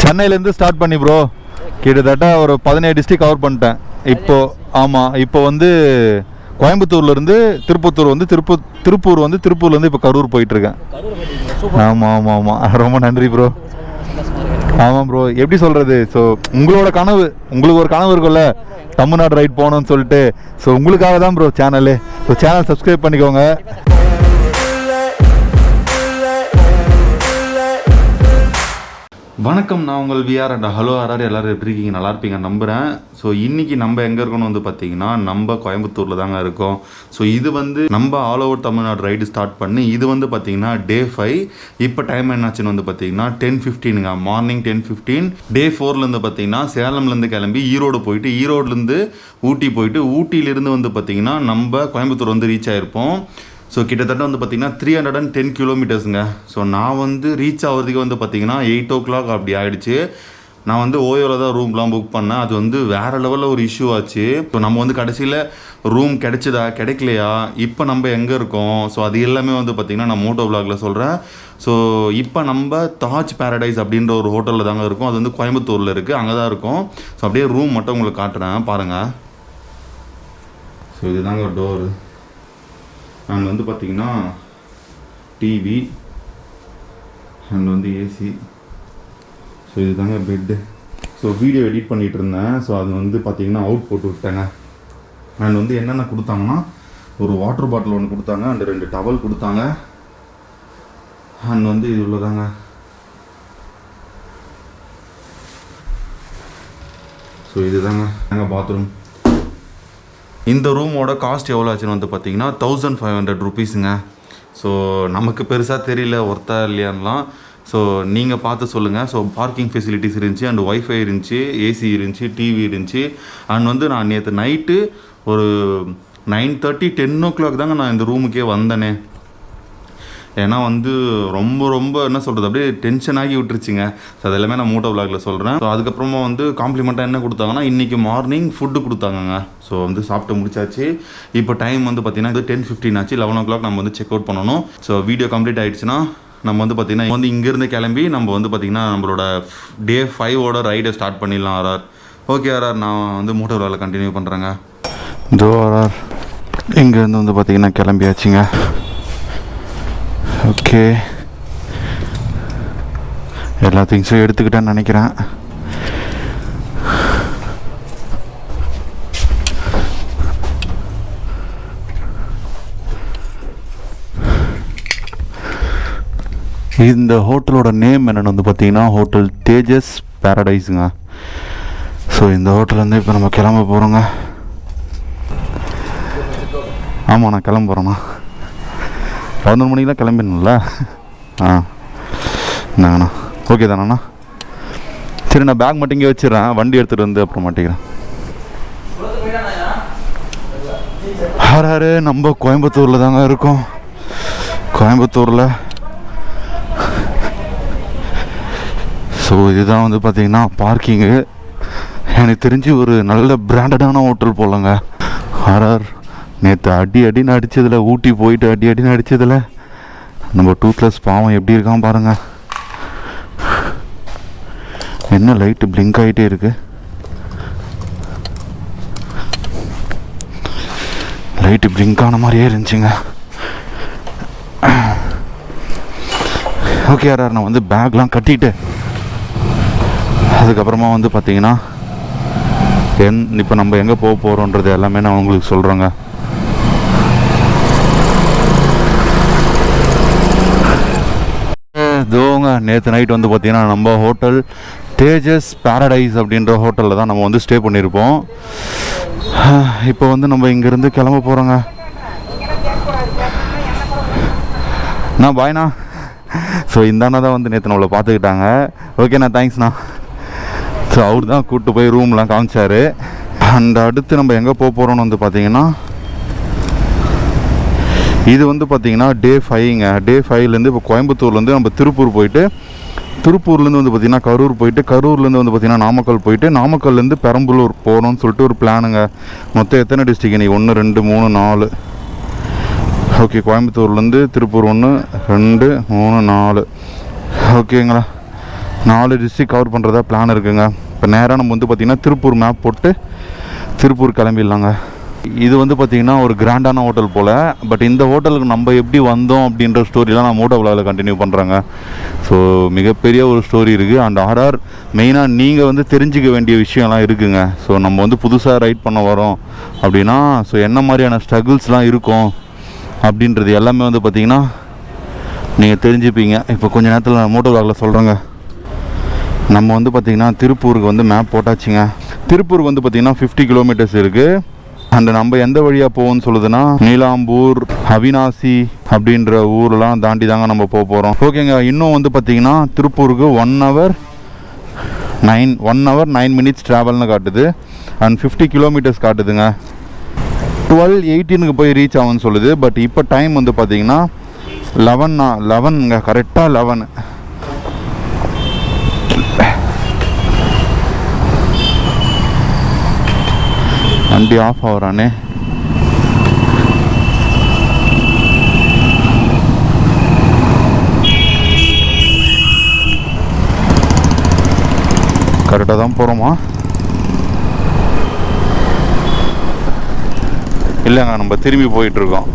சென்னையிலேருந்து ஸ்டார்ட் பண்ணி ப்ரோ கிட்டத்தட்ட ஒரு 17 டிஸ்ட்ரிக்ட் கவர் பண்ணிட்டேன் இப்போது. ஆமாம், இப்போ வந்து கோயம்புத்தூர்லேருந்து திருப்பத்தூர் வந்து திருப்பூர் வந்து திருப்பூர்லேருந்து இப்போ கரூர் போயிட்டுருக்கேன். ஆமாம் ஆமாம் ஆமாம், ரொம்ப நன்றி ப்ரோ. ஆமாம் ப்ரோ, எப்படி சொல்கிறது, ஸோ உங்களோட கனவு, உங்களுக்கு ஒரு கனவு இருக்கும்ல தமிழ்நாடு ரைட் போகணும்னு சொல்லிட்டு, ஸோ உங்களுக்காக தான் bro channel. So channel subscribe பண்ணிக்கோங்க. வணக்கம், நான் உங்கள் விஆர் அண்ட் ஹலோ ஆர்ஆர். எல்லோரும் எப்படி இருக்கீங்க? நல்லா இருப்பீங்க நம்புகிறேன். ஸோ இன்றைக்கி நம்ம எங்கே இருக்கோன்னு வந்து பார்த்திங்கன்னா நம்ம கோயம்புத்தூரில் தாங்க இருக்கோம். ஸோ இது வந்து நம்ம all over Tamil Nadu ride start பண்ணி இது வந்து பார்த்திங்கன்னா டே 5. இப்போ டைம் என்னாச்சுன்னு வந்து பார்த்திங்கன்னா 10:15ங்க, மார்னிங் 10:15. டே 4லேருந்து பார்த்திங்கன்னா சேலம்லேருந்து கிளம்பி ஈரோடு போயிட்டு, ஈரோடுலேருந்து ஊட்டி போயிட்டு, ஊட்டியிலேருந்து வந்து பார்த்திங்கன்னா நம்ம கோயம்புத்தூர் வந்து ரீச் ஆகிருப்போம். ஸோ கிட்டத்தட்ட வந்து பார்த்திங்கன்னா 310 கிலோமீட்டர்ஸுங்க. ஸோ நான் வந்து ரீச் ஆகிறதுக்கு வந்து பார்த்திங்கன்னா 8 o'clock அப்படி ஆகிடுச்சு. நான் வந்து ஓயோவில் தான் ரூம்லாம் புக் பண்ணேன். அது வந்து வேறு லெவலில் ஒரு இஷ்யூ ஆச்சு. ஸோ நம்ம வந்து கடைசியில் ரூம் கிடைச்சதா கிடைக்கலையா, இப்போ நம்ம எங்கே இருக்கோம், ஸோ அது எல்லாமே வந்து பார்த்திங்கன்னா நான் motovlogல சொல்கிறேன். ஸோ இப்போ நம்ம தாஜ் பேரடைஸ் அப்படின்ற ஒரு ஹோட்டலில் தாங்க இருக்கோம். அது வந்து கோயம்புத்தூரில் இருக்குது, அங்கே தான் இருக்கும். ஸோ அப்படியே ரூம் மட்டும் உங்களுக்கு காட்டுறேன் பாருங்கள். ஸோ இதுதாங்க டோரு. அங்கே வந்து பார்த்திங்கன்னா டிவி அண்ட் வந்து ஏசி. ஸோ இதுதாங்க பெட்டு. ஸோ வீடியோ எடிட் பண்ணிகிட்டு இருந்தேன். ஸோ அது வந்து பார்த்திங்கன்னா அவுட் போட்டு விட்டேங்க. அண்ட் வந்து என்னென்ன கொடுத்தாங்கன்னா ஒரு வாட்டர் பாட்டில் ஒன்று கொடுத்தாங்க, அண்ட் 2 டவல் கொடுத்தாங்க. அண்ட் வந்து இது உள்ளதாங்க. ஸோ இதுதாங்க நாங்கள் பாத்ரூம். இந்த ரூமோட காஸ்ட் எவ்வளோ ஆச்சுன்னு வந்து பார்த்தீங்கன்னா 1500 rupeesங்க. ஸோ நமக்கு பெருசாக தெரியல ஒர்த்தா இல்லையான்லாம். ஸோ நீங்கள் பார்த்து சொல்லுங்கள். ஸோ பார்க்கிங் ஃபெசிலிட்டிஸ் இருந்துச்சு, அண்ட் ஒய்ஃபை இருந்துச்சு, ஏசி இருந்துச்சு, டிவி இருந்துச்சு. அண்ட் வந்து நான் நேற்று நைட்டு ஒரு 9:30 10 o'clock தாங்க நான் இந்த ரூமுக்கே வந்தேனே. ஏன்னா வந்து ரொம்ப என்ன சொல்கிறது, அப்படியே டென்ஷன் ஆகி விட்டுருச்சுங்க. ஸோ அதெல்லாமே நான் motovlogல சொல்கிறேன். ஸோ அதுக்கப்புறமா வந்து காம்ப்ளிமெண்ட்டாக என்ன கொடுத்தாங்கன்னா இன்றைக்கி மார்னிங் ஃபுட்டு கொடுத்தாங்கங்க. ஸோ வந்து சாப்பிட்டு முடிச்சாச்சு. இப்போ டைம் வந்து பார்த்திங்கன்னா இது 10:15 ஆச்சு. 11 o'clock நம்ம வந்து செக் அவுட் பண்ணணும். ஸோ வீடியோ கம்ப்ளீட் ஆகிடுச்சுன்னா நம்ம வந்து பார்த்திங்கன்னா வந்து இங்கேருந்து கிளம்பி நம்ம வந்து பார்த்திங்கன்னா நம்மளோட டே 5ஓட ரைடை ஸ்டார்ட் பண்ணிடலாம். ஆர்ஆர் ஓகே ஆர்ஆர், நான் வந்து motovlogல கண்டினியூ பண்ணுறேங்க. ஜோ ஆர்ஆர் இங்கேருந்து வந்து பார்த்திங்கன்னா கிளம்பியாச்சுங்க. ஓகே, எல்லா திங்ஸும் எடுத்துக்கிட்டேன்னு நினைக்கிறேன். இந்த ஹோட்டலோட நேம் என்னென்னு வந்து பார்த்தீங்கன்னா ஹோட்டல் தேஜஸ் பேரடைஸுங்க. ஸோ இந்த ஹோட்டல் வந்து இப்போ நம்ம கிளம்ப போகிறோங்க. ஆமாம், நான் கிளம்ப போகிறேண்ணா. 11 மணிக்கெலாம் கிளம்பிடணும்ல. என்னங்கண்ணா, ஓகே தானண்ணா? சரி, நான் பேக் மட்டும் இங்கே வச்சிடறேன், வண்டி எடுத்துகிட்டு வந்து அப்புறம் மாட்டிக்கிறேன். ஆறாரு நம்ம கோயம்புத்தூரில் தாங்க இருக்கோம். கோயம்புத்தூரில் ஸோ இதுதான் வந்து பார்த்திங்கன்னா பார்க்கிங்கு. எனக்கு தெரிஞ்சு ஒரு நல்ல பிராண்டடான ஹோட்டல் போலங்க. ஆர்ஆர் நேற்று அடின்னு அடித்ததில், ஊட்டி போயிட்டு அடின்னு அடித்ததில் நம்ம டூத்லெஸ் பாவம் எப்படி இருக்கான் பாருங்கள். என்ன லைட்டு பிளிங்க் ஆகிட்டே இருக்கு. லைட்டு பிளிங்க் ஆன மாதிரியே இருந்துச்சுங்க. ஓகே ஆர்ஆர், நான் வந்து பேக்லாம் கட்டிட்டு அதுக்கப்புறமா வந்து பார்த்திங்கன்னா இப்போ நம்ம எங்கே போக போகிறோன்றது எல்லாமே நான் உங்களுக்கு சொல்கிறேங்க. தோங்க நேற்று நைட் வந்து பார்த்திங்கன்னா நம்ம ஹோட்டல் தேஜஸ் பேரடைஸ் அப்படின்ற ஹோட்டலில் தான் நம்ம வந்து ஸ்டே பண்ணியிருப்போம். இப்போ வந்து நம்ம இங்கேருந்து கிளம்ப போகிறோங்க. நான் பாய்ண்ணா. ஸோ இந்த அண்ணா தான் வந்து நேற்று நம்மளை பார்த்துக்கிட்டாங்க. ஓகேண்ணா, தேங்க்ஸ்ண்ணா. ஸோ அவர் தான் கூப்பிட்டு போய் ரூம்லாம் காமிச்சார். அண்ட் அடுத்து நம்ம எங்கே போக போகிறோன்னு வந்து பார்த்திங்கன்னா இது வந்து பார்த்திங்கன்னா டே 5ங்க. டே 5லேருந்து இப்போ கோயம்புத்தூர்லேருந்து நம்ம திருப்பூர் போயிட்டு, திருப்பூர்லேருந்து வந்து பார்த்திங்கன்னா கரூர் போயிட்டு, கரூர்லேருந்து வந்து பார்த்திங்கன்னா நாமக்கல் போயிட்டு, நாமக்கல்லேருந்து பெரம்பலூர் போகணும்னு சொல்லிட்டு ஒரு பிளானுங்க. மொத்தம் எத்தனை டிஸ்ட்ரிக்ட் நீ? 1 2 3 4. ஓகே, கோயம்புத்தூர்லேருந்து திருப்பூர் 1 2 3 4. ஓகேங்களா, 4 டிஸ்ட்ரிக்ட் கவர் பண்ணுறதா பிளான் இருக்குங்க. இப்போ நேராக நம்ம வந்து பார்த்திங்கன்னா திருப்பூர் மேப் போட்டு திருப்பூர் கிளம்பிடலாங்க. இது வந்து பார்த்திங்கன்னா ஒரு கிராண்டான ஹோட்டல் போல். பட் இந்த ஹோட்டலுக்கு நம்ம எப்படி வந்தோம் அப்படின்ற ஸ்டோரிலாம் நான் மோட்டோவ்லாகில் கண்டினியூ பண்ணுறேங்க. ஸோ மிகப்பெரிய ஒரு ஸ்டோரி இருக்குது. அண்ட் ஆர்ஆர் மெயினாக நீங்கள் வந்து தெரிஞ்சிக்க வேண்டிய விஷயம்லாம் இருக்குங்க. ஸோ நம்ம வந்து புதுசாக ரைட் பண்ண வரோம் அப்படின்னா ஸோ என்ன மாதிரியான ஸ்ட்ரகிள்ஸ்லாம் இருக்கும் அப்படின்றது எல்லாமே வந்து பார்த்திங்கன்னா நீங்கள் தெரிஞ்சுப்பீங்க. இப்போ கொஞ்சம் நேரத்தில் நான் மோட்டோவ்லாகில் சொல்கிறேங்க. நம்ம வந்து பார்த்திங்கன்னா திருப்பூருக்கு வந்து மேப் போட்டாச்சுங்க. திருப்பூருக்கு வந்து பார்த்திங்கன்னா 50 கிலோமீட்டர்ஸ் இருக்குது. அண்ட் நம்ம எந்த வழியாக போவோம்னு சொல்லுதுன்னா நீலாம்பூர், அவினாசி அப்படின்ற ஊரெலாம் தாண்டி தாங்க நம்ம போக போகிறோம். ஓகேங்க. இன்னும் வந்து பார்த்திங்கன்னா திருப்பூருக்கு 1 hour 9 minutes ட்ராவல்னு காட்டுது. And 50 kilometres காட்டுதுங்க. 12:18 போய் ரீச் ஆகும்னு சொல்லுது. பட் இப்போ டைம் வந்து பார்த்திங்கன்னா 11 கரெக்டாக 11. வண்டி ஆஃப் ஆகுறானே. கரெக்டாக தான் போகிறோமா? இல்லைங்க, நம்ம திரும்பி போயிட்டுருக்கோம்.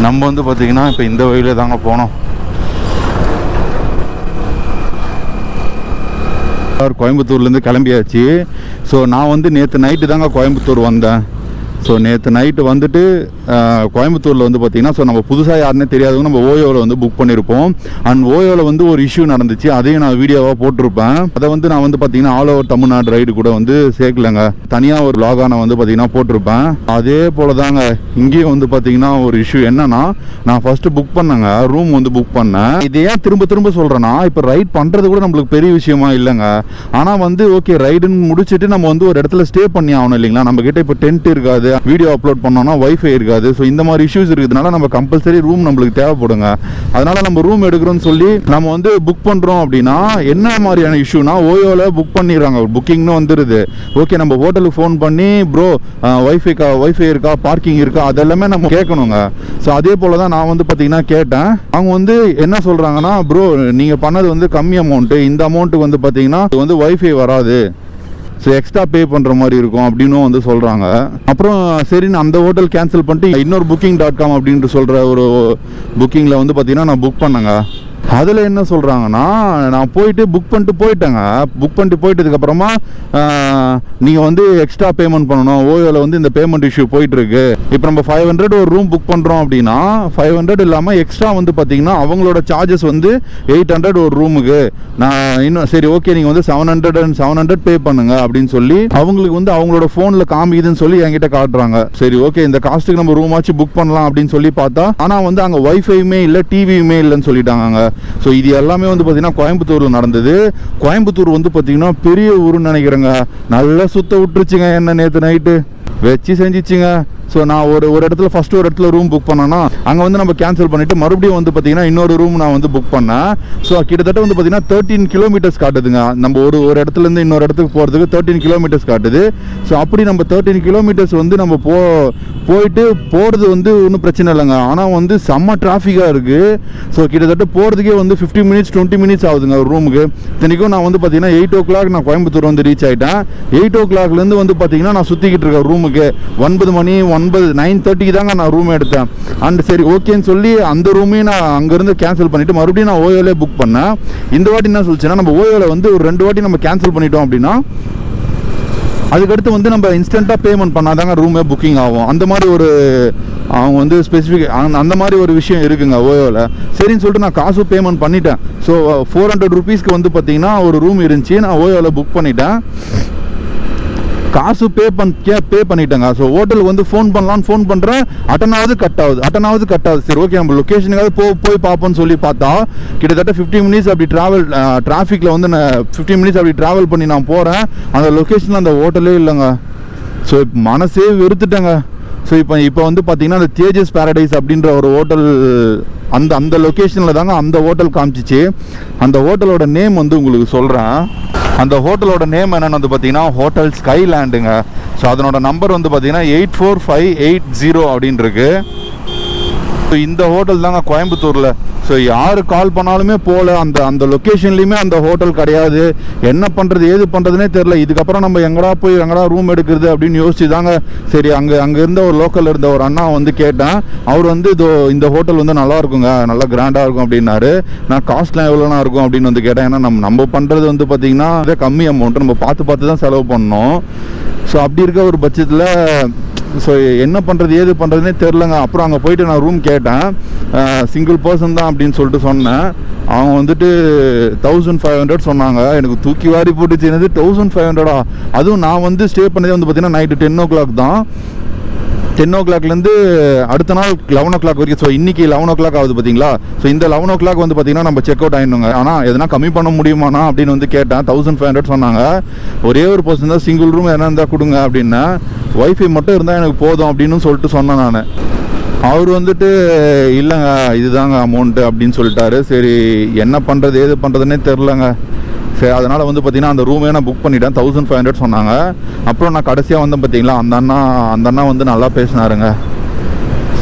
நம்ம வந்து பார்த்திங்கன்னா இப்போ இந்த வழியில் தாங்க போனோம். கோயம்புத்தூர்லேருந்து கிளம்பியாச்சு. ஸோ நான் வந்து நேற்று நைட்டு தாங்க கோயம்புத்தூர் வந்தேன். ஸோ நேற்று நைட்டு வந்துட்டு கோயம்புத்தூரில் வந்து பார்த்திங்கன்னா ஸோ நம்ம புதுசாக யாருன்னே தெரியாதவங்க நம்ம ஓயோவில் வந்து புக் பண்ணியிருப்போம். அண்ட் ஓயோவில் வந்து ஒரு இஷ்யூ நடந்துச்சு. அதையும் நான் வீடியோவாக போட்டிருப்பேன். அதை வந்து நான் வந்து பார்த்திங்கன்னா ஆல் ஓவர் தமிழ்நாடு ரைடு கூட வந்து சேர்க்கலைங்க. தனியாக ஒரு வ்ளாகாக நான் வந்து பார்த்திங்கன்னா போட்டிருப்பேன். அதே போல் தாங்க இங்கேயும் வந்து பார்த்திங்கன்னா ஒரு இஷ்யூ என்னன்னா, நான் ஃபஸ்ட்டு புக் பண்ணேங்க, ரூம் வந்து புக் பண்ணேன். இது ஏன் திரும்ப திரும்ப சொல்கிறேன்னா, இப்போ ரைட் பண்ணுறது கூட நம்மளுக்கு பெரிய விஷயமா இல்லைங்க. ஆனால் வந்து ஓகே ரைடுன்னு முடிச்சுட்டு நம்ம வந்து ஒரு இடத்துல ஸ்டே பண்ணி ஆகணும் இல்லைங்களா. நம்மக்கிட்ட இப்போ டென்ட் இருக்காது, வீடியோ அப்லோட் பண்ணோம்னா வைஃபை இருக்காது. ஸோ இந்த மாதிரி இஷ்யூஸ் இருக்கிறதுனால நம்ம கம்பல்சரி ரூம் நம்மளுக்கு தேவைப்படுங்க. அதனால நம்ம ரூம் எடுக்கிறோம்னு சொல்லி நம்ம வந்து புக் பண்ணுறோம் அப்படின்னா என்ன மாதிரியான இஷ்யூனா, ஓயோவில் புக் பண்ணிடுறாங்க, புக்கிங்னு வந்துடுது. ஓகே, நம்ம ஹோட்டலுக்கு ஃபோன் பண்ணி ப்ரோ வைஃபை இருக்கா, பார்க்கிங் இருக்கா, அதெல்லாமே நம்ம கேட்கணுங்க. ஸோ அதே போல் தான் நான் வந்து பார்த்தீங்கன்னா கேட்டேன். அவங்க வந்து என்ன சொல்கிறாங்கன்னா, ப்ரோ நீங்கள் பண்ணது வந்து கம்மி அமௌண்ட்டு, இந்த அமௌண்ட்டுக்கு வந்து பார்த்தீங்கன்னா வந்து வைஃபை வராது, ஸோ எக்ஸ்ட்ரா பே பண்ணுற மாதிரி இருக்கும் அப்படின்னு வந்து சொல்கிறாங்க. அப்புறம் சரின்னு அந்த ஹோட்டல் கேன்சல் பண்ணிட்டு இன்னொரு booking.com அப்படின்ட்டு சொல்கிற ஒரு புக்கிங்கில் வந்து பார்த்தீங்கன்னா நான் புக் பண்ணேங்க. அதில் என்ன சொல்கிறாங்கன்னா, நான் போயிட்டு புக் பண்ணிட்டு போயிட்டேங்க. புக் பண்ணிட்டு போயிட்டதுக்கப்புறமா நீங்கள் வந்து எக்ஸ்ட்ரா பேமெண்ட் பண்ணணும், ஓயோவில் வந்து இந்த பேமெண்ட் இஷ்யூ போயிட்டுருக்கு. இப்போ நம்ம 500 ஒரு ரூம் புக் பண்ணுறோம் அப்படின்னா 500 இல்லாமல் எக்ஸ்ட்ரா வந்து பார்த்தீங்கன்னா அவங்களோட சார்ஜஸ் வந்து 800 ஒரு ரூமுக்கு. நான் இன்னும் சரி ஓகே நீங்கள் வந்து 700 பே பண்ணுங்க அப்படின்னு சொல்லி அவங்களுக்கு வந்து அவங்களோட ஃபோனில் காமிக்குதுன்னு சொல்லி என்கிட்ட காட்டுறாங்க. சரி ஓகே, இந்த காஸ்ட்டுக்கு நம்ம ரூமாச்சு புக் பண்ணலாம் அப்படின்னு சொல்லி பார்த்தா, ஆனால் வந்து அங்கே வைஃபையுமே இல்லை, டிவியுமே இல்லைன்னு சொல்லிட்டாங்க. ஸோ இது எல்லாமே வந்து பார்த்தீங்கன்னா கோயம்புத்தூரில் நடந்தது. கோயம்புத்தூர் வந்து பார்த்தீங்கன்னா பெரிய ஊருன்னு நினைக்கிறேங்க. நல்லா சுத்த விட்டுருச்சுங்க என்ன நேற்று நைட்டு வச்சு செஞ்சிச்சுங்க. ஸோ நான் ஒரு இடத்துல ஃபஸ்ட்டு ஒரு இடத்துல ரூம் புக் பண்ணேன்னா அங்கே வந்து நம்ம கேன்சல் பண்ணிவிட்டு மறுபடியும் வந்து பார்த்திங்கன்னா இன்னொரு ரூம் நான் வந்து புக் பண்ணேன். ஸோ கிட்டத்தட்ட வந்து பார்த்திங்கன்னா 13 கிலோமீட்டர்ஸ் காட்டுதுங்க. நம்ம ஒரு இடத்துலேருந்து இன்னொரு இடத்துக்கு போகிறதுக்கு 13 கிலோமீட்டர்ஸ் காட்டுது. ஸோ அப்படி நம்ம 13 கிலோமீட்டர்ஸ் வந்து நம்ம போயிட்டு போகிறது வந்து ஒன்றும் பிரச்சனை இல்லைங்க. ஆனால் வந்து செம்ம டிராஃபிக்காக இருக்குது. ஸோ கிட்டத்தட்ட போகிறதுக்கே வந்து 15 மினிட்ஸ் 20 மினிட்ஸ் ஆகுதுங்க ஒரு ரூமுக்கு. இத்தனைக்கும் நான் வந்து பார்த்திங்கன்னா 8 o'clock நான் கோயம்புத்தூர் வந்து ரீச் ஆகிட்டேன். 8 o'clockலேருந்து வந்து பார்த்திங்கன்னா நான் சுற்றிக்கிட்டு இருக்கேன் ரூமுக்கு. 9 மணி 9:30 தாங்க நான் ரூம் எடுத்தேன். அண்ட் சரி ஓகேன்னு சொல்லி அந்த ரூமையும் நான் அங்கேருந்து கேன்சல் பண்ணிவிட்டு மறுபடியும் நான் ஓயோலே புக் பண்ணேன். இந்த வாட்டி என்ன சொல்லிச்சுன்னா, நம்ம ஓயோவில் வந்து ஒரு 2 வாட்டி நம்ம கேன்சல் பண்ணிட்டோம் அப்படின்னா அதுக்கடுத்து வந்து நம்ம இன்ஸ்டண்ட்டாக பேமெண்ட் பண்ணாதாங்க ரூமே புக்கிங் ஆகும். அந்த மாதிரி ஒரு அவங்க வந்து ஸ்பெசிஃபிக் அந்த மாதிரி ஒரு விஷயம் இருக்குங்க ஓயோவில். சரின்னு சொல்லிட்டு நான் காசு பேமெண்ட் பண்ணிட்டேன். ஸோ 400 rupeesக்கு வந்து பார்த்தீங்கன்னா ஒரு ரூம் இருந்துச்சு. நான் ஓயோவில் புக் பண்ணிட்டேன். காசு பே பண்ணிட்டேங்க. ஸோ ஹோட்டலுக்கு வந்து ஃபோன் பண்ணலான்னு ஃபோன் பண்ணுறேன், அட்டனாவது கட் ஆகுது. சரி ஓகே நம்ம லொக்கேஷனுக்காவது போய் பார்ப்போம்னு சொல்லி பார்த்தா கிட்டத்தட்ட 15 மினிட்ஸ் அப்படி டிராஃபிக்கில் வந்து 15 மினிட்ஸ் அப்படி ட்ராவல் பண்ணி நான் போகிறேன். அந்த லொக்கேஷனில் அந்த ஹோட்டலே இல்லைங்க. ஸோ மனசே வெறுத்துட்டேங்க. ஸோ இப்போ வந்து பார்த்தீங்கன்னா அந்த தேஜஸ் பேரடைஸ் அப்படின்ற ஒரு ஹோட்டல் அந்த லொக்கேஷனில் தாங்க அந்த ஹோட்டல் காமிச்சிச்சு. அந்த ஹோட்டலோட நேம் வந்து உங்களுக்கு சொல்கிறேன். அந்த ஹோட்டலோட நேம் என்னென்னு வந்து பார்த்தீங்கன்னா ஹோட்டல் ஸ்கைலேண்டுங்க. ஸோ அதனோட நம்பர் வந்து பார்த்தீங்கன்னா 84580 அப்படின்னு இருக்கு. ஸோ இந்த ஹோட்டல் தாங்க கோயம்புத்தூரில். ஸோ யார் கால் பண்ணாலுமே போகல, அந்த லொக்கேஷன்லேயுமே அந்த ஹோட்டல் கிடையாது. என்ன பண்ணுறது ஏது பண்ணுறதுனே தெரில. இதுக்கப்புறம் நம்ம எங்கடா ரூம் எடுக்கிறது அப்படின்னு யோசிச்சு தாங்க சரி அங்கே இருந்த ஒரு லோக்கல் இருந்த ஒரு அண்ணா வந்து கேட்டேன். அவர் வந்து இந்த ஹோட்டல் வந்து நல்லா இருக்குங்க, நல்லா கிராண்டாக இருக்கும் அப்படின்னாரு. நான் காஸ்ட்லாம் எவ்வளோனா இருக்கும் அப்படின்னு வந்து கேட்டேன். ஏன்னா நம்ம பண்ணுறது வந்து பார்த்திங்கன்னா கம்மி அமௌண்ட்டு, நம்ம பார்த்து தான் செலவு பண்ணோம். ஸோ அப்படி இருக்க ஒரு பட்சத்தில் ஸோ என்ன பண்ணுறது ஏது பண்ணுறதுனே தெரிலங்க. அப்புறம் அங்கே போயிட்டு நான் ரூம் கேட்டேன். சிங்கிள் பர்சன் தான் அப்படின்னு சொல்லிட்டு சொன்னேன். அவங்க வந்துட்டு 1500 சொன்னாங்க. எனக்கு தூக்கி வாரி போட்டுச்சு. என்னது 1500? அதுவும் நான் வந்து ஸ்டே பண்ணதே வந்து பார்த்தீங்கன்னா நைட்டு 10 o'clock தான். 10 o'clockலேருந்து அடுத்த நாள் 11 o'clock வரைக்கும். ஸோ இன்றைக்கி 11 o'clock ஆகுது பார்த்தீங்களா. ஸோ இந்த 11 o'clock வந்து பார்த்திங்கன்னா நம்ம செக் அவுட் ஆகிடணுங்க. ஆனால் எதனா கம்மி பண்ண முடியுமாண்ணா அப்படின்னு வந்து கேட்டேன். 1500 சொன்னாங்க. ஒரே ஒரு பர்சன் தான், சிங்கிள் ரூம் எதனா இருந்தால் கொடுங்க அப்படின்னா. ஒய்ஃபை மட்டும் இருந்தால் எனக்கு போதும் அப்படின்னு சொல்லிட்டு சொன்னேன் நான். அவர் வந்துட்டு இல்லைங்க இதுதாங்க அமௌண்ட்டு அப்படின்னு சொல்லிட்டாரு. சரி என்ன பண்ணுறது ஏது பண்ணுறதுன்னே தெரிலங்க. சரி அதனால் வந்து பார்த்திங்கன்னா அந்த ரூமே நான் புக் பண்ணிட்டேன். 1500 சொன்னாங்க. அப்புறம் நான் கடைசியாக வந்தேன் பார்த்தீங்களா, அந்த அண்ணா வந்து நல்லா பேசினாருங்க.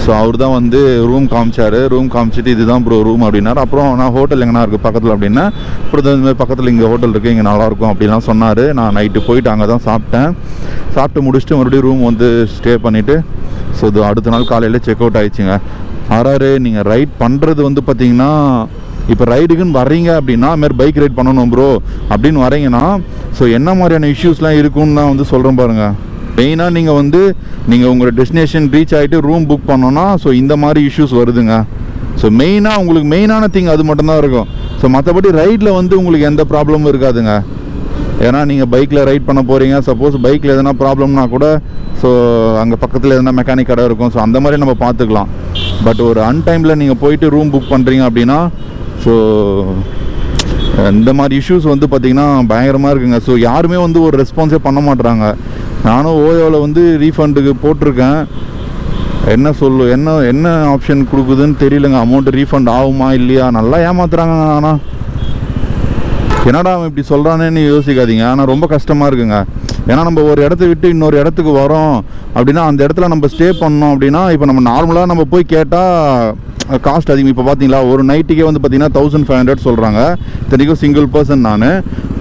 ஸோ அவர் தான் வந்து ரூம் காமிச்சார். ரூம் காமிச்சிட்டு இதுதான் ப்ரோ ரூம் அப்படின்னாரு. அப்புறம் நான் ஹோட்டல் எங்கன்னா இருக்குது பக்கத்தில் அப்படின்னா, அப்புறம் இதுமாதிரி பக்கத்தில் இங்கே ஹோட்டல் இருக்குது, இங்கே நல்லாயிருக்கும் அப்படின்லாம் சொன்னார். நான் நைட்டு போயிட்டு அங்கே தான் சாப்பிட்டேன். சாப்பிட்டு முடிச்சுட்டு மறுபடியும் ரூம் வந்து ஸ்டே பண்ணிவிட்டு ஸோ இது அடுத்த நாள் காலையில் செக் அவுட் ஆகிடுச்சிங்க. நீங்கள் ரைட் பண்ணுறது வந்து பார்த்திங்கன்னா இப்போ ரைடுக்குன்னு வர்றீங்க அப்படின்னா அதுமாதிரி பைக் ரைட் பண்ணணும் ப்ரோ அப்படின்னு வரீங்கன்னா ஸோ என்ன மாதிரியான இஷ்யூஸ்லாம் இருக்குன்னு நான் வந்து சொல்கிறேன் பாருங்கள். மெயினாக நீங்கள் உங்களோட டெஸ்டினேஷன் ரீச் ஆகிட்டு ரூம் புக் பண்ணோன்னா ஸோ இந்த மாதிரி இஷ்யூஸ் வருதுங்க. ஸோ உங்களுக்கு மெயினான திங் அது மட்டும்தான் இருக்கும். ஸோ மற்றபடி ரைடில் வந்து உங்களுக்கு எந்த ப்ராப்ளமும் இருக்காதுங்க. ஏன்னா நீங்கள் பைக்கில் ரைட் பண்ண போகிறீங்க. சப்போஸ் பைக்கில் எதனா ப்ராப்ளம்னா கூட ஸோ அங்கே பக்கத்தில் எதனா மெக்கானிக் கடை இருக்கும். ஸோ அந்த மாதிரி நம்ம பார்த்துக்கலாம். பட் ஒரு அன்டைமில் நீங்கள் போயிட்டு ரூம் புக் பண்ணுறீங்க அப்படின்னா ஸோ இந்த மாதிரி இஷ்யூஸ் வந்து பார்த்திங்கன்னா பயங்கரமாக இருக்குங்க. ஸோ யாருமே வந்து ஒரு ரெஸ்பான்ஸே பண்ண மாட்டுறாங்க. நானும் ஓயோவில் வந்து ரீஃபண்டுக்கு போட்டிருக்கேன். என்ன ஆப்ஷன் கொடுக்குதுன்னு தெரியலங்க. அமௌண்ட்டு ரீஃபண்ட் ஆகுமா இல்லையா, நல்லா ஏமாத்துறாங்க. ஆனால் என்னடா அவன் இப்படி சொல்கிறானேன்னு யோசிக்காதீங்க. ஆனால் ரொம்ப கஷ்டமாக இருக்குங்க. ஏன்னா நம்ம ஒரு இடத்த விட்டு இன்னொரு இடத்துக்கு வரோம் அப்படின்னா அந்த இடத்துல நம்ம ஸ்டே பண்ணோம் அப்படின்னா இப்போ நம்ம நார்மலாக நம்ம போய் கேட்டால் காஸ்ட் அதிகம். இப்போ பார்த்தீங்களா ஒரு நைட்டுக்கே வந்து பார்த்தீங்கன்னா 1500 சொல்கிறாங்க. இத்தனைக்கும் சிங்கிள் பர்சன் நான்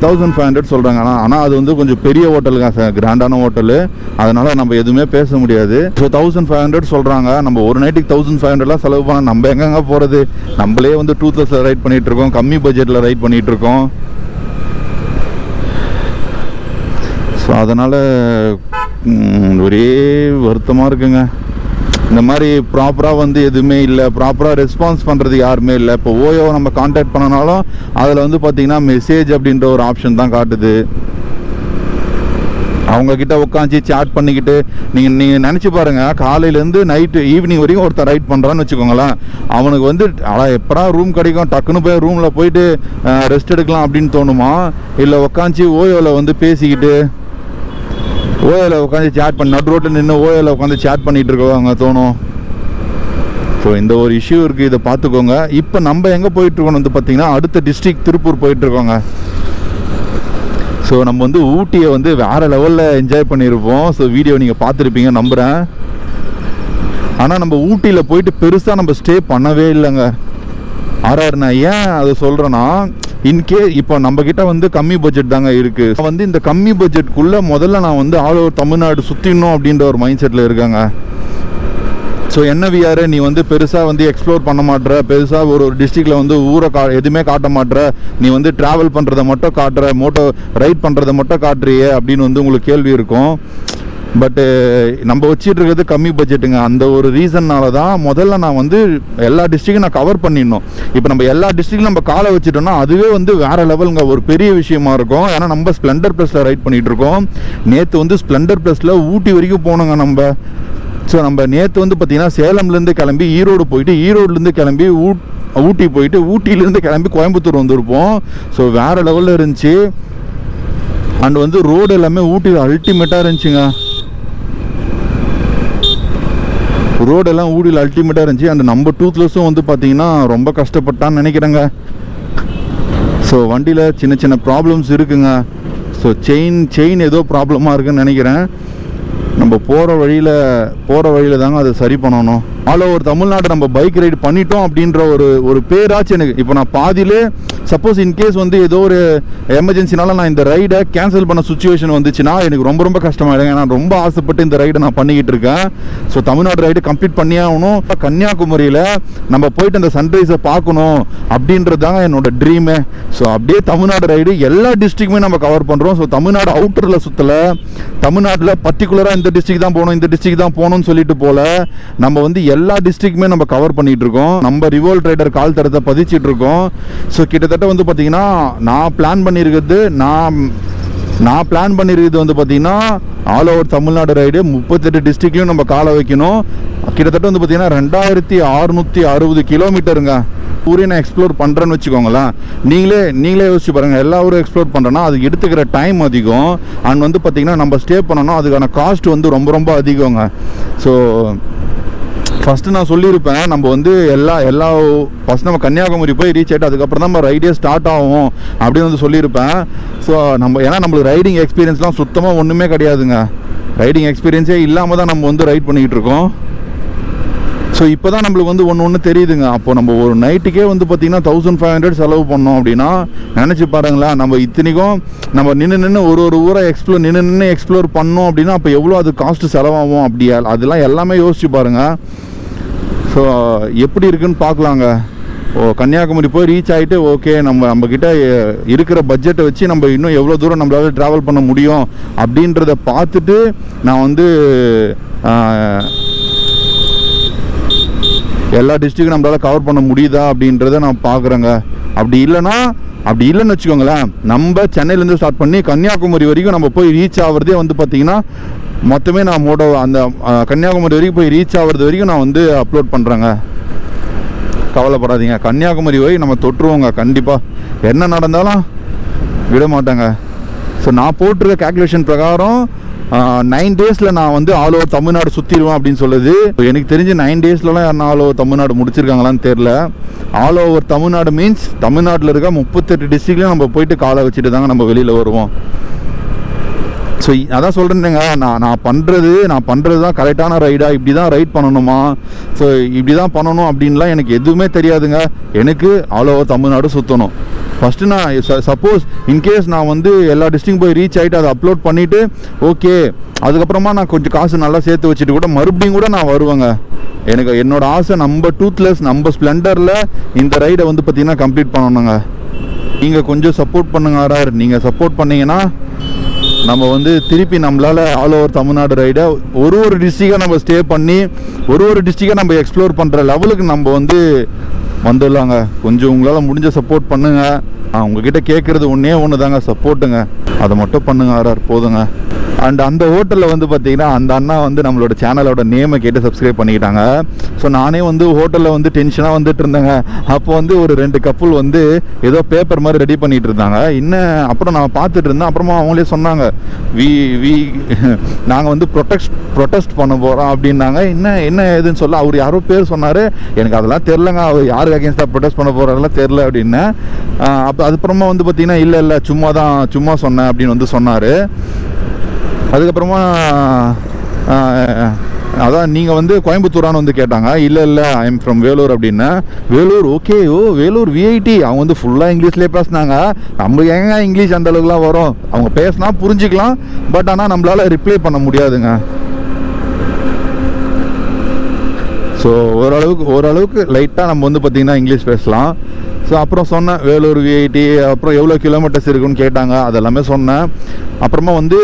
1500 சொல்கிறாங்க. ஆனால் அது வந்து கொஞ்சம் பெரிய ஹோட்டலுங்க, கிராண்டான ஹோட்டலு. அதனால் நம்ம எதுவுமே பேச முடியாது. ஸோ 1500 சொல்கிறாங்க. நம்ம ஒரு நைட்டுக்கு 1500 செலவு பண்ண நம்ம எங்கெங்கே போகிறது. நம்மளே வந்து டூத்லெஸில் ரைட் பண்ணிகிட்ருக்கோம், கம்மி பட்ஜெட்டில் ரைட் பண்ணிகிட்ருக்கோம். ஸோ அதனால் ஒரே வருத்தமாக இருக்குங்க. இந்த மாதிரி ப்ராப்பராக வந்து எதுவுமே இல்லை, ப்ராப்பராக ரெஸ்பான்ஸ் பண்ணுறது யாருமே இல்லை. இப்போ ஓயோவை நம்ம கான்டாக்ட் பண்ணனாலும் அதில் வந்து பார்த்திங்கன்னா மெசேஜ் அப்படின்ற ஒரு ஆப்ஷன் தான் காட்டுது. அவங்கக்கிட்ட உட்காந்து சேட் பண்ணிக்கிட்டு நீங்கள் நினச்சி பாருங்கள், காலையிலேருந்து நைட்டு ஈவினிங் வரைக்கும் ஒருத்தர் ரைட் பண்ணுறான்னு வச்சுக்கோங்களேன். அவனுக்கு வந்து எப்படா ரூம் கிடைக்கும், டக்குன்னு போய் ரூமில் போயிட்டு ரெஸ்ட் எடுக்கலாம் அப்படின்னு தோணுமா, இல்லை உட்காந்து ஓயோவில் வந்து பேசிக்கிட்டு ஓயோவில் உட்காந்து சேட் பண்ணி நடு ரோட்டில் நின்று ஓயோவில் உட்காந்து சேட் பண்ணிகிட்டு இருக்கவங்க தோணும். ஸோ இந்த ஒரு இஷ்யூ இருக்குது, இதை பார்த்துக்கோங்க. இப்போ நம்ம எங்கே போயிட்டுருக்கோம் வந்து பார்த்திங்கன்னா அடுத்த டிஸ்ட்ரிக்ட் திருப்பூர் போயிட்டுருக்கோங்க. ஸோ நம்ம வந்து ஊட்டியை வந்து வேறு லெவலில் என்ஜாய் பண்ணியிருப்போம். ஸோ வீடியோ நீங்கள் பார்த்துருப்பீங்க நம்புகிறேன். ஆனால் நம்ம ஊட்டியில் போயிட்டு பெருசாக நம்ம ஸ்டே பண்ணவே இல்லைங்க. நான் ஏன் அதை சொல்கிறேன்னா இப்போ நம்மக்கிட்ட வந்து கம்மி பட்ஜெட் தாங்க இருக்குது. வந்து இந்த கம்மி பட்ஜெட்குள்ளே முதல்ல நான் வந்து ஆல் ஓவர் தமிழ்நாடு சுற்றிடணும் அப்படின்ற ஒரு மைண்ட் செட்டில் இருக்காங்க. ஸோ என்ன விஆர் நீ வந்து பெருசாக வந்து எக்ஸ்ப்ளோர் பண்ண மாட்டுற, பெருசாக ஒரு டிஸ்ட்ரிக்டில் வந்து ஊரை எதுவுமே காட்ட மாட்டுற, நீ வந்து ட்ராவல் பண்ணுறதை மட்டும் காட்டுற, ரைட் பண்ணுறதை மட்டும் காட்டுறியே அப்படின்னு வந்து உங்களுக்கு கேள்வி இருக்கும். பட்டு நம்ம வச்சுட்டு இருக்கிறது கம்மி பட்ஜெட்டுங்க. அந்த ஒரு ரீசன்னால தான் முதல்ல நான் வந்து எல்லா டிஸ்ட்ரிக்டும் நான் கவர் பண்ணிடணும். இப்போ நம்ம எல்லா டிஸ்ட்ரிக்டும் நம்ம காலை வச்சுட்டோம்னா அதுவே வந்து வேறு லெவலுங்க, ஒரு பெரிய விஷயமா இருக்கும். ஏன்னா நம்ம ஸ்ப்ளெண்டர் ப்ளஸில் ரைட் பண்ணிகிட்டு இருக்கோம். நேற்று வந்து ஸ்ப்ளெண்டர் ப்ளஸில் ஊட்டி வரைக்கும் போனோங்க நம்ம. ஸோ நம்ம நேற்று வந்து பார்த்திங்கன்னா சேலம்லேருந்து கிளம்பி ஈரோடு போயிட்டு, ஈரோடுலேருந்து கிளம்பி ஊட்டி போயிட்டு, ஊட்டியிலேருந்து கிளம்பி கோயம்புத்தூர் வந்திருப்போம். ஸோ வேறு லெவலில் இருந்துச்சு. அண்ட் வந்து ரோடு எல்லாமே ஊட்டியில் அல்டிமேட்டாக இருந்துச்சுங்க. ரோடெல்லாம் ஊடியில் அல்டிமேட்டாக இருந்துச்சு. அண்ட் நம்ம டூத்லெஸ்ஸும் வந்து பார்த்திங்கன்னா ரொம்ப கஷ்டப்பட்டான்னு நினைக்கிறேங்க. ஸோ வண்டியில் சின்ன சின்ன ப்ராப்ளம்ஸ் இருக்குங்க. ஸோ செயின் ஏதோ ப்ராப்ளமாக இருக்குதுன்னு நினைக்கிறேன். நம்ம போகிற வழியில் தாங்க அதை சரி பண்ணணும். ஆல் ஓவர் தமிழ்நாடு நம்ம பைக் ரைடு பண்ணிட்டோம் அப்படின்ற ஒரு பேராச்சு எனக்கு. இப்போ நான் பாதியிலே சப்போஸ் இன்கேஸ் வந்து ஏதோ ஒரு எமர்ஜென்சினால நான் இந்த ரைடை கேன்சல் பண்ண சுச்சுவேஷன் வந்துச்சுன்னா எனக்கு ரொம்ப ரொம்ப கஷ்டமாயிடுங்க. நான் ரொம்ப ஆசைப்பட்டு இந்த ரைடை நான் பண்ணிக்கிட்டு இருக்கேன். ஸோ தமிழ்நாடு ரைடு கம்ப்ளீட் பண்ணியே ஆகணும். கன்னியாகுமரியில் நம்ம போயிட்டு அந்த சன்ரைஸை பார்க்கணும் அப்படின்றது தாங்க என்னோட ட்ரீமு. ஸோ அப்படியே தமிழ்நாடு ரைடு எல்லா டிஸ்ட்ரிக்ட்டுமே நம்ம கவர் பண்ணுறோம். ஸோ தமிழ்நாடு அவுட்டரில் சுற்றலை, தமிழ்நாட்டில் பர்டிகுலராக இந்த டிஸ்ட்ரிக்ட் தான் போகணும், இந்த டிஸ்ட்ரிக்ட் தான் போகணும்னு சொல்லிட்டு போல நம்ம வந்து எல்லா டிஸ்ட்ரிக்ட்டுமே நம்ம கவர் பண்ணிட்டு இருக்கோம். நம்ம ரிவோல்ட் ரைடர் கால் தரத்தை பதிச்சிட்டு இருக்கோம். ஸோ கிட்டத்தட்ட வந்து பார்த்தீங்கன்னா நான் பிளான் பண்ணியிருக்கிறது வந்து பார்த்தீங்கன்னா ஆல் ஓவர் தமிழ்நாடு ரைடு 38 டிஸ்ட்ரிக்ட்லையும் நம்ம காலை வைக்கணும். கிட்டத்தட்ட வந்து பார்த்தீங்கன்னா 2660 கிலோமீட்டருங்க. ஊரே நான் எக்ஸ்ப்ளோர் பண்ணுறேன்னு வச்சுக்கோங்களேன். நீங்களே யோசிச்சு பாருங்கள். எல்லா ஊரும் எக்ஸ்ப்ளோர் பண்ணுறேன்னா அதுக்கு எடுத்துக்கிற டைம் அதிகம். அண்ட் வந்து பார்த்திங்கன்னா நம்ம ஸ்டே பண்ணணும், அதுக்கான காஸ்ட் வந்து ரொம்ப ரொம்ப அதிகங்க. ஸோ ஃபஸ்ட்டு நான் சொல்லியிருப்பேன், நம்ம வந்து எல்லா ஃபஸ்ட் நம்ம கன்னியாகுமரி போய் ரீச் ஆகிட்டு அதுக்கப்புறம் தான் நம்ம ரைடே ஸ்டார்ட் ஆகும் அப்படின்னு வந்து சொல்லியிருப்பேன். ஸோ ஏன்னா நம்மளுக்கு ரைடிங் எக்ஸ்பீரியன்ஸ்லாம் சுத்தமாக ஒன்றுமே கிடையாதுங்க. ரைடிங் எக்ஸ்பீரியன்ஸே இல்லாமல் தான் நம்ம வந்து ரைட் பண்ணிக்கிட்டு இருக்கோம். ஸோ இப்போ தான் நம்மளுக்கு வந்து ஒன்று தெரியுதுங்க. அப்போ நம்ம ஒரு நைட்டுக்கே வந்து பார்த்திங்கன்னா 1500 செலவு பண்ணோம் அப்படின்னா நினச்சி பாருங்களேன். நம்ம இத்தனைக்கும் நம்ம நின்று ஒரு ஊரை நின்று எக்ஸ்ப்ளோர் பண்ணோம் அப்படின்னா அப்போ எவ்வளோ அது காஸ்ட்டு செலவாகும் அப்படியா, அதெல்லாம் எல்லாமே யோசிச்சு பாருங்கள். ஸோ எப்படி இருக்குன்னு பார்க்கலாங்க. கன்னியாகுமரி போய் ரீச் ஆகிட்டு ஓகே நம்மக்கிட்ட இருக்கிற பட்ஜெட்டை வச்சு நம்ம இன்னும் எவ்வளோ தூரம் நம்மளால ட்ராவல் பண்ண முடியும் அப்படின்றத பார்த்துட்டு நான் வந்து எல்லா டிஸ்ட்ரிக்டும் நம்மளால் கவர் பண்ண முடியுதா அப்படின்றத நான் பார்க்குறேங்க. அப்படி இல்லைன்னு வச்சுக்கோங்களேன், நம்ம சென்னையிலேருந்து ஸ்டார்ட் பண்ணி கன்னியாகுமரி வரைக்கும் நம்ம போய் ரீச் ஆகிறதே வந்து பார்த்திங்கன்னா மொத்தமே நான் அந்த கன்னியாகுமரி வரைக்கும் போய் ரீச் ஆகிறது வரைக்கும் நான் வந்து அப்லோட் பண்ணுறேங்க. கவலைப்படாதீங்க, கன்னியாகுமரி வரை நம்ம தொட்டுருவோங்க. கண்டிப்பாக என்ன நடந்தாலும் விட மாட்டாங்க. ஸோ நான் போட்டிருக்க கேல்குலேஷன் பிரகாரம் 9 டேஸில் நான் வந்து ஆல் ஓவர் தமிழ்நாடு சுற்றிடுவேன் அப்படின்னு சொல்லுது. எனக்கு தெரிஞ்சு 9 டேஸ்லலாம் யாரும் ஆல் ஓவர் தமிழ்நாடு முடிச்சிருக்காங்களான்னு தெரில. ஆல் ஓவர் தமிழ்நாடு மீன்ஸ் தமிழ்நாட்டில் இருக்க 38 டிஸ்ட்ரிக்ட்லையும் நம்ம போயிட்டு காலை வச்சுட்டு தாங்க நம்ம வெளியில் வருவோம். ஸோ அதான் சொல்கிறேன்னுங்க, நான் பண்ணுறது தான் கரெக்டான ரைடாக, இப்படி தான் ரைட் பண்ணணுமா, ஸோ இப்படி தான் பண்ணணும் அப்படின்லாம் எனக்கு எதுவுமே தெரியாதுங்க. எனக்கு ஆல் ஓவர் தமிழ்நாடு சுற்றணும். ஃபஸ்ட்டு நான் சப்போஸ் இன்கேஸ் நான் வந்து எல்லா டிஸ்ட்ரிக்ட் போய் ரீச் ஆகிட்டு அதை அப்லோட் பண்ணிவிட்டு ஓகே அதுக்கப்புறமா நான் கொஞ்சம் காசு நல்லா சேர்த்து வச்சுட்டு கூட மறுபடியும் கூட நான் வருவேங்க. என்னோட ஆசை நம்ம டூத்லெஸ் நம்ம ஸ்ப்ளெண்டரில் இந்த ரைடை வந்து பார்த்திங்கன்னா கம்ப்ளீட் பண்ணணுங்க. நீங்கள் கொஞ்சம் சப்போர்ட் பண்ணுங்க. நீங்கள் சப்போர்ட் பண்ணிங்கன்னா நம்ம வந்து திருப்பி நம்மளால் ஆல் ஓவர் தமிழ்நாடு ரைடை ஒரு டிஸ்ட்ரிக்டாக நம்ம ஸ்டே பண்ணி ஒரு டிஸ்ட்ரிக்டாக நம்ம எக்ஸ்ப்ளோர் பண்ணுற லெவலுக்கு நம்ம வந்து வந்துடலாங்க. கொஞ்சம் உங்களால் முடிஞ்ச சப்போர்ட் பண்ணுங்கள். உங்ககிட்ட கேட்குறது ஒன்று தாங்க, சப்போர்ட்டுங்க. அதை மட்டும் பண்ணுங்க போதுங்க. அண்ட் அந்த ஹோட்டலில் வந்து பார்த்திங்கன்னா அந்த அண்ணா வந்து நம்மளோட சேனலோட நேமை கேட்டு சப்ஸ்கிரைப் பண்ணிக்கிட்டாங்க. ஸோ நானே வந்து ஹோட்டலில் வந்து டென்ஷனாக வந்துட்டு இருந்தேங்க. அப்போ வந்து ஒரு 2 கப்புள் வந்து ஏதோ பேப்பர் மாதிரி ரெடி பண்ணிகிட்டு இருந்தாங்க. அப்புறம் நான் பார்த்துட்டு இருந்தேன். அப்புறமா அவங்களே சொன்னாங்க நாங்கள் வந்து ப்ரொட்டஸ்ட் பண்ண போகிறோம் அப்படின்னாங்க. என்ன ஏதுன்னு சொல்ல அவர் யாரோ பேர் சொன்னார். எனக்கு அதெல்லாம் தெரிலங்க, அவர் யாருக்கு அகேன்ஸ்டாக ப்ரொட்டஸ்ட் பண்ண போகிறாரெல்லாம் தெரில அப்படின்னு. அப்போ அதுக்கப்புறமா வந்து பார்த்திங்கன்னா இல்லை சும்மா சொன்னேன் அப்படின்னு வந்து சொன்னார். அதுக்கப்புறமா அதான் நீங்கள் வந்து கோயம்புத்தூரான்னு வந்து கேட்டாங்க. இல்லை ஐ எம் ஃப்ரம் வேலூர் அப்படின்னா. Vellore okay, Vellore VIT. அவங்க வந்து ஃபுல்லாக இங்கிலீஷ்லேயே பேசினாங்க. நம்ம ஏங்க இங்கிலீஷ் அந்த அளவுக்குலாம் வரும், அவங்க பேசினா புரிஞ்சுக்கலாம், பட் ஆனால் நம்மளால் ரிப்ளை பண்ண முடியாதுங்க. ஸோ ஓரளவுக்கு லைட்டாக நம்ம வந்து பார்த்திங்கன்னா இங்கிலீஷ் பேசலாம். ஸோ அப்புறம் சொன்னேன் வேலூர் விஐடி, அப்புறம் எவ்வளோ கிலோமீட்டர்ஸ் இருக்குன்னு கேட்டாங்க, அதெல்லாமே சொன்னேன். அப்புறமா வந்து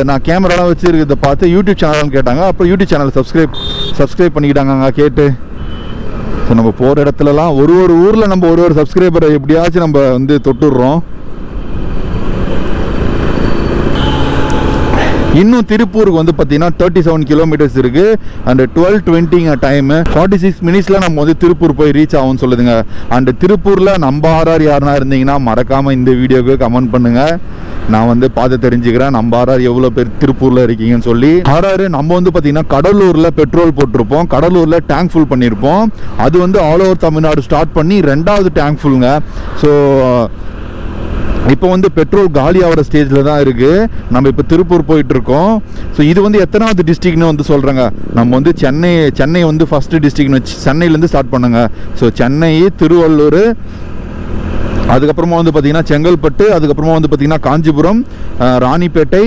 நான் கேமராலாம் வச்சுருக்கிறத பார்த்து யூடியூப் சேனல்னு கேட்டாங்க. அப்புறம் யூடியூப் சேனல் சப்ஸ்கிரைப் பண்ணிக்கிட்டாங்க கேட்டு. ஸோ நம்ம போகிற இடத்துலலாம் ஒரு ஊரில் நம்ம ஒரு சப்ஸ்கிரைபரை எப்படியாச்சும் நம்ம வந்து தொட்டுடுறோம். இன்னும் திருப்பூருக்கு வந்து பார்த்தீங்கன்னா 37 கிலோமீட்டர்ஸ் இருக்குது. அண்ட் 12:20 டைமு 46 மினிட்ஸில் நம்ம வந்து திருப்பூர் போய் ரீச் ஆகும்னு சொல்லுதுங்க. அண்ட் திருப்பூரில் நம்ம யாருனா இருந்தீங்கன்னா மறக்காமல் இந்த வீடியோவுக்கு கமெண்ட் பண்ணுங்கள். நான் வந்து பார்த்து தெரிஞ்சுக்கிறேன் நம்ம ஆர்ஆர் எவ்வளோ பேர் திருப்பூரில் இருக்கீங்கன்னு சொல்லி. ஆர்ஆர் நம்ம வந்து பார்த்தீங்கன்னா கடலூரில் பெட்ரோல் போட்டிருப்போம், கடலூரில் டேங்க் ஃபுல் பண்ணியிருப்போம். அது வந்து ஆல் ஓவர் தமிழ்நாடு ஸ்டார்ட் பண்ணி 2வது டேங்க் ஃபுல்லுங்க. ஸோ இப்போ வந்து பெட்ரோல் காலி ஆகிற ஸ்டேஜில் தான் இருக்குது. நம்ம இப்போ திருப்பூர் போயிட்டுருக்கோம். ஸோ இது வந்து எத்தனாவது டிஸ்ட்ரிக்ட்னு வந்து சொல்கிறேங்க. நம்ம வந்து சென்னை வந்து ஃபஸ்ட்டு டிஸ்ட்ரிக்ட்னு வச்சு சென்னையிலேருந்து ஸ்டார்ட் பண்ணுங்க. ஸோ சென்னை, திருவள்ளூர், அதுக்கப்புறமா வந்து பார்த்திங்கன்னா செங்கல்பட்டு, அதுக்கப்புறமா வந்து பார்த்திங்கன்னா காஞ்சிபுரம், ராணிப்பேட்டை,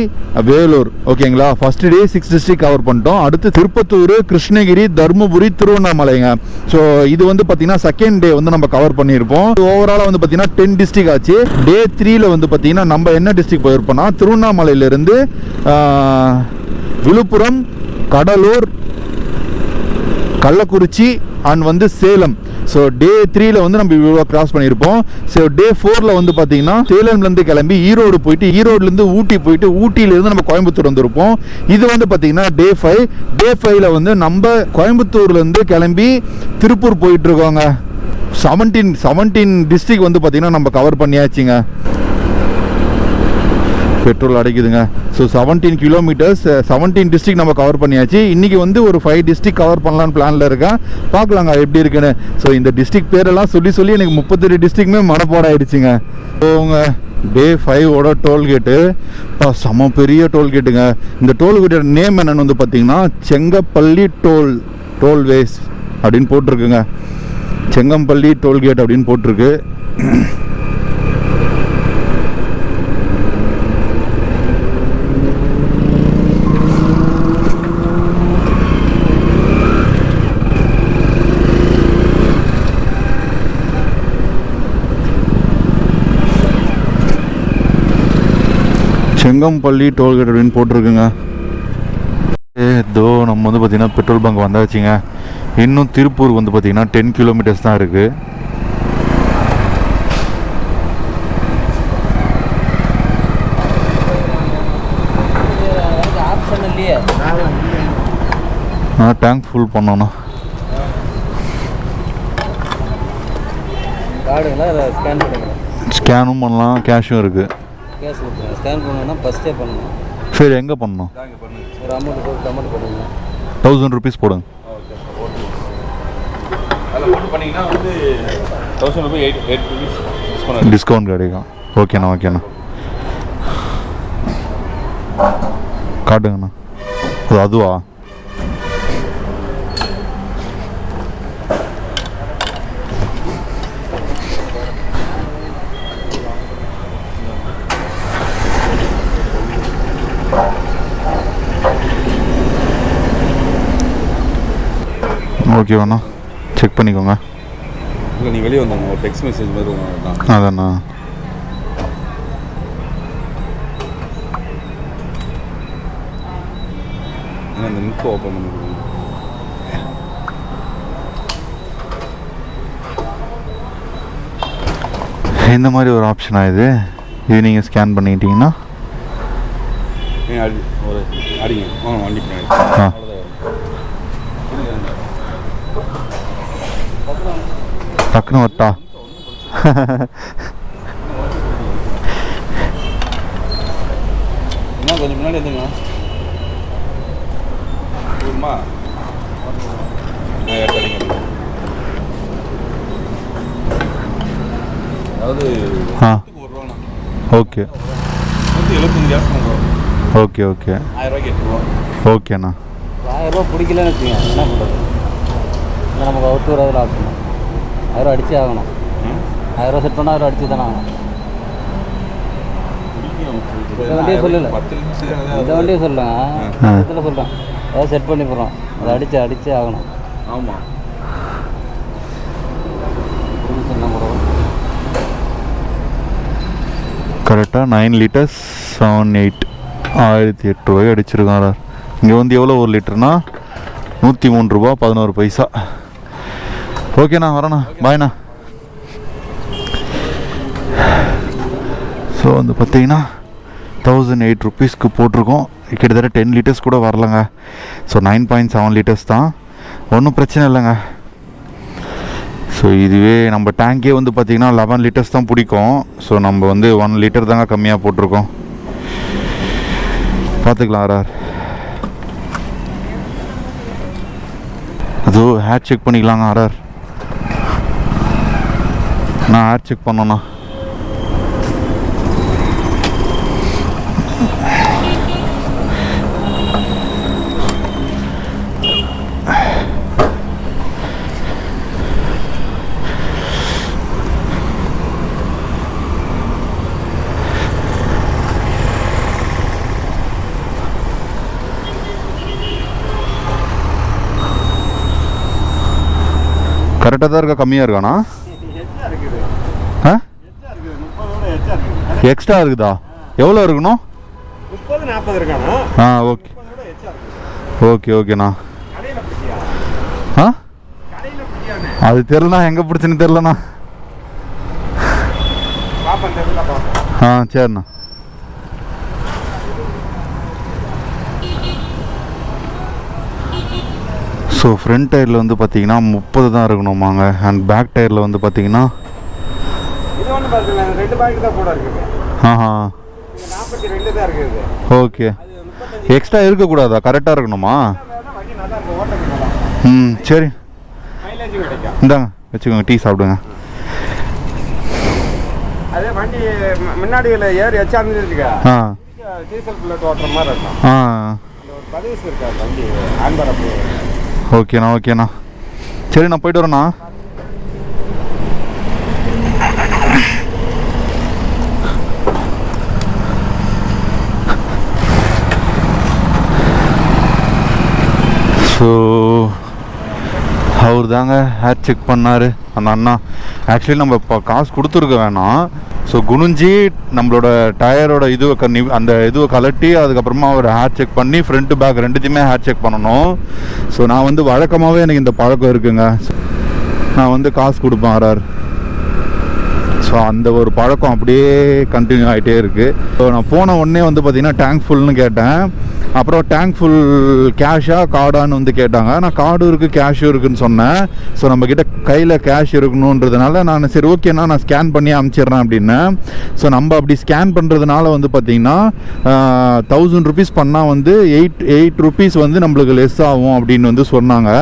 வேலூர். ஓகேங்களா, ஃபஸ்ட்டு டே 6 டிஸ்ட்ரிக்ட் கவர் பண்ணிட்டோம். அடுத்து திருப்பத்தூர், கிருஷ்ணகிரி, தருமபுரி, திருவண்ணாமலைங்க. ஸோ இது வந்து பார்த்திங்கன்னா செகண்ட் டே வந்து நம்ம கவர் பண்ணியிருப்போம். ஓவராலாக வந்து பார்த்திங்கன்னா 10 டிஸ்ட்ரிக்ட் ஆச்சு. டே 3ல் வந்து பார்த்திங்கன்னா நம்ம என்ன டிஸ்ட்ரிக்ட் போயிருப்போம்னா திருவண்ணாமலையிலேருந்து விழுப்புரம், கடலூர், கள்ளக்குறிச்சி அண்ட் வந்து சேலம். ஸோ டே 3ல் வந்து நம்ம இவ்வளோ கிராஸ் பண்ணியிருப்போம். ஸோ டே 4ல் வந்து பார்த்தீங்கன்னா சேலம்லேருந்து கிளம்பி ஈரோடு போயிட்டு, ஈரோடுலேருந்து ஊட்டி போயிட்டு, ஊட்டியிலேருந்து நம்ம கோயம்புத்தூர் வந்திருப்போம். இது வந்து பார்த்தீங்கன்னா டே 5. டே 5ல் வந்து நம்ம கோயம்புத்தூர்லேருந்து கிளம்பி திருப்பூர் போயிட்டுருக்கோங்க. 17 டிஸ்ட்ரிக்ட் வந்து பார்த்தீங்கன்னா நம்ம கவர் பண்ணியாச்சுங்க. பெட்ரோல் அடைக்குதுங்க. ஸோ 17 கிலோமீட்டர்ஸ் 17 டிஸ்ட்ரிக்ட் நம்ம கவர் பண்ணியாச்சு. இன்றைக்கி வந்து ஒரு 5 டிஸ்ட்ரிக்ட் கவர் பண்ணலான்னு பிளானில் இருக்கேன். பார்க்கலாங்க எப்படி இருக்குன்னு. ஸோ இந்த டிஸ்ட்ரிக்ட் பேரெல்லாம் சொல்லி எனக்கு 32 டிஸ்ட்ரிக்ட்டுமே மனப்பாடம் ஆகிடுச்சிங்க. ஸோங்க டே 5ஓட டோல்கேட்டு செம பெரிய டோல்கேட்டுங்க. இந்த டோல்கேட்டோட நேம் என்னென்னு வந்து பார்த்திங்கன்னா செங்கப்பள்ளி டோல்வேஸ் அப்படின்னு போட்டிருக்குங்க. செங்கம்பள்ளி டோல்கேட் அப்படின்னு போட்டிருக்கு. செங்கம்பள்ளி டோல்கேட் அப்படின்னு போட்டிருக்குங்க. ஏதோ நம்ம வந்து பார்த்திங்கன்னா பெட்ரோல் பங்க் வந்தாச்சுங்க. இன்னும் திருப்பூர் வந்து பார்த்திங்கன்னா 10 கிலோமீட்டர்ஸ் தான் இருக்குது. Tank full பண்ணோண்ணா. ஸ்கேனும் பண்ணலாம், கேஷும் இருக்குது. ஸ்கேன் பண்ணணும்னா ஃபஸ்ட்டே பண்ணணும். சரி, எங்கே பண்ணணும்? ஒரு அமௌண்ட் போடுங்க. 1000 ருபீஸ் போடுங்க. டிஸ்கவுண்ட் கிடைக்கும். ஓகேண்ணா. காட்டுங்கண்ணா. அதுவா? ஓகேவாண்ணா, செக் பண்ணிக்கோங்க. இல்லை, நீ வெளியே வந்தாங்க ஒரு டெக்ஸ்ட் மெசேஜ் மாதிரி தான். அதாண்ணா. அந்த லிங்க் ஓப்பன் பண்ணி கொடுங்க. இந்த மாதிரி ஒரு ஆப்ஷனாக இது நீங்கள் ஸ்கேன் பண்ணிக்கிட்டீங்கன்னா அடிங்க வண்டி. டக்குன்னு வரட்டா? கொஞ்சம் முன்னாடி வந்துங்க. அதாவது ஓகே 175 ஓகே 1000 ஓகேண்ணா. 1000 பிடிக்கலன்னு வச்சுங்க, என்ன பண்ணுறது? நமக்கு அவுட் வராதில் ஆப்ஷன் 1000 அடிச்சே ஆகணும். 1000 செட் பண்ணால் 1000 அடிச்சு தானே ஆகணும். இந்த வண்டியை சொல்லல, இந்த வண்டியை சொல்லலாம், இதில் சொல்லலாம். ஏதாவது செட் பண்ணி போகிறோம், அதை அடிச்சே ஆகணும். ஆமாம், கரெக்டாக 9 லிட்டர்ஸ் 78 1008 ரூபாய் அடிச்சிருக்காங்க. இங்கே வந்து எவ்வளோ 1 லிட்டர்னா 103 ரூபா 11 பைசா. ஓகேண்ணா, வரேண்ணா, பாய்ண்ணா. ஸோ வந்து பார்த்தீங்கன்னா 1008 ருபீஸ்க்கு போட்டிருக்கோம். கிட்டத்தட்ட 10 லிட்டர்ஸ் கூட வரலங்க. ஸோ 9.7 லிட்டர்ஸ் தான், ஒன்றும் பிரச்சனை இல்லைங்க. ஸோ இதுவே நம்ம டேங்கே வந்து பார்த்திங்கன்னா 11 லிட்டர்ஸ் தான் பிடிக்கும். ஸோ நம்ம வந்து 1 லிட்டர் தாங்க கம்மியாக போட்டிருக்கோம். பார்த்துக்கலாம் ஆர்ஆர். அதோ ஹேர் செக் பண்ணிக்கலாங்க ஆர்ஆர். நான் ஹேர் செக் பண்ணோண்ணா. கரெக்டாக தான் இருக்கா, கம்மியாக இருக்காண்ணா? ஆ எக்ஸ்ட்ரா இருக்குதா? எவ்வளோ இருக்கணும்? 30-40 இருக்காண்ணா. ஆ ஓகே ஓகே ஓகேண்ணா. ஆ அது தெரிலண்ணா, எங்கே பிடிச்சுன்னு தெரிலண்ணா. ஆ சரிண்ணா. ஸோ ஃப்ரண்ட் டயரில் வந்து பார்த்தீங்கன்னா 30 தான் இருக்கணுமாங்க. அண்ட் பேக் டயரில் வந்து பார்த்தீங்கன்னா ஆஹா 42 தான் இருக்குது. ஓகே. எக்ஸ்ட்ரா இருக்கக்கூடாதா? கரெக்டாக இருக்கணுமா? ம் சரி இந்தாங்க வச்சுக்கோங்க, டீ சாப்பிடுங்க. அதே வண்டி முன்னாடி ஏர் எச்சா இருந்துருக்கா? ஆ டீசல் புல்லட் ஓட்டுற மாதிரி இருக்கும். ஆ ஒரு 10 இருக்கா வண்டி ஆன்பரப்பு. ஓகேண்ணா ஓகேண்ணா. சரி நான் போயிட்டு வரேண்ணா. ஸோ அவர் தாங்க ஹேர் செக் பண்ணார் அந்த அண்ணா. ஆக்சுவலி நம்ம இப்போ காசு கொடுத்துருக்க வேணாம். ஸோ குனிஞ்சி நம்மளோட டயரோட அந்த இதுவை கலட்டி அதுக்கப்புறமா அவர் ஹேர் செக் பண்ணி ஃப்ரண்ட்டு பேக் ரெண்டுத்தையுமே ஹேர் செக் பண்ணணும். ஸோ நான் வந்து வழக்கமாகவே எனக்கு இந்த பழக்கம் இருக்குங்க. நான் வந்து காசு கொடுப்பேன் ஆர்ஆர். ஸோ அந்த ஒரு பழக்கம் அப்படியே கண்டினியூ ஆகிட்டே இருக்குது. ஸோ நான் போன உடனே வந்து பார்த்திங்கன்னா டேங்க் ஃபுல்னு கேட்டேன். அப்புறம் டேங்க் ஃபுல் கேஷா கார்டான்னு வந்து கேட்டாங்க. நான் கார்டும் இருக்குது கேஷும் இருக்குதுன்னு சொன்னேன். ஸோ நம்மக்கிட்ட கையில் கேஷ் இருக்கணுன்றதுனால நான் சரி ஓகேண்ணா நான் ஸ்கேன் பண்ணி அனுப்பிச்சிட்றேன் அப்படின்னேன். ஸோ நம்ம அப்படி ஸ்கேன் பண்ணுறதுனால வந்து பார்த்திங்கன்னா 1000 rupees பண்ணால் வந்து 8 rupees வந்து நம்மளுக்கு லெஸ் ஆகும் அப்படின்னு வந்து சொன்னாங்க.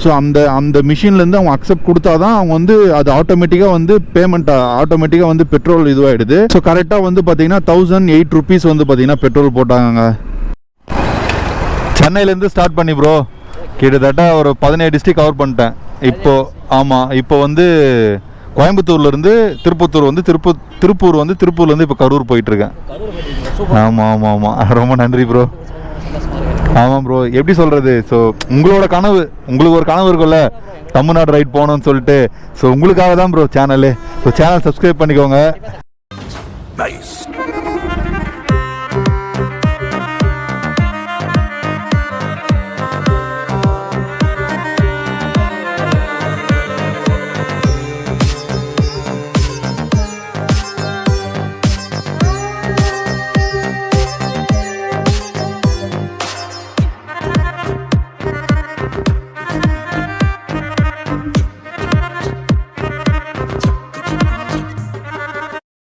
ஸோ அந்த மிஷின்லேருந்து அவங்க அக்செப்ட் கொடுத்தா தான் அவங்க வந்து அது ஆட்டோமேட்டிக்காக வந்து பேமெண்ட் ஆட்டோமேட்டிக்காக வந்து பெட்ரோல் இதுவாகிடுது. ஸோ கரெக்டாக வந்து பார்த்திங்கன்னா 1008 rupees வந்து பார்த்திங்கன்னா பெட்ரோல் போட்டாங்க. சென்னையிலேருந்து ஸ்டார்ட் பண்ணி ப்ரோ கிட்டத்தட்ட ஒரு 17 டிஸ்ட்ரிக்ட் கவர் பண்ணிட்டேன் இப்போது. ஆமாம், இப்போ வந்து கோயம்புத்தூர்லேருந்து திருப்பத்தூர் வந்து திருப்பூர் வந்து திருப்பூர்லேருந்து இப்போ கரூர் போயிட்டுருக்கேன். ஆமாம் ஆமாம் ஆமாம். ரொம்ப நன்றி ப்ரோ. ஆமாம் ப்ரோ, எப்படி சொல்கிறது, ஸோ உங்களுக்கு ஒரு கனவு இருக்கும்ல தமிழ்நாடு ரைட் போகணும்னு சொல்லிட்டு. ஸோ உங்களுக்காக தான் bro channel. So channel subscribe பண்ணிக்கோங்க.